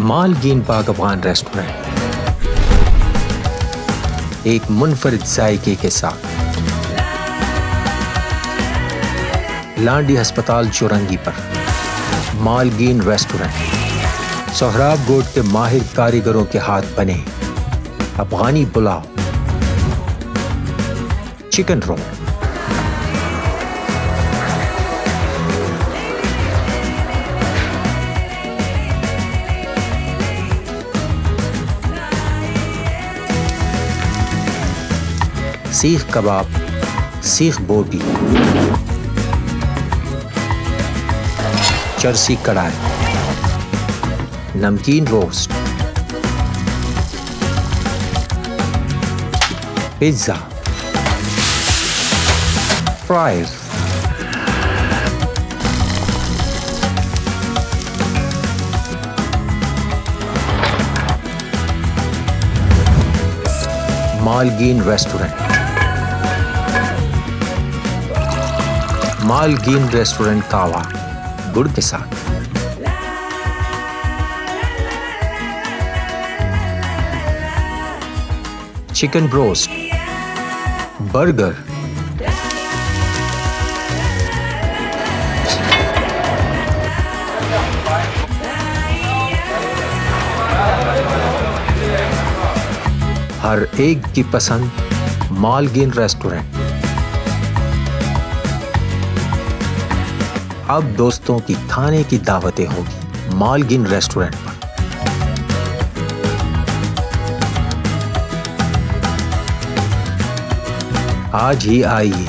مالگین Pak Afghan restaurant ایک منفرد ذائقے کے ساتھ لانڈی ہسپتال چورنگی پر مالگین ریسٹورنٹ سہراب گوٹ کے ماہر کاریگروں کے ہاتھ بنے افغانی پلاؤ، چکن رول، سیخ کباب، سیخ بوٹی، چرسی کڑھائی، نمکین روسٹ، پیزا، فرائز، مالگین ریسٹورنٹ مالگین ریسٹورنٹ کاوا گڑ کے ساتھ، چکن بروسٹ، برگر، ہر ایک کی پسند مالگین ریسٹورنٹ۔ اب دوستوں کی کھانے کی دعوتیں ہوگی مالگین ریسٹورنٹ پر۔ آج ہی آئیے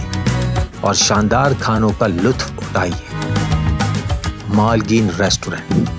اور شاندار کھانوں کا لطف اٹھائیے۔ مالگین ریسٹورنٹ۔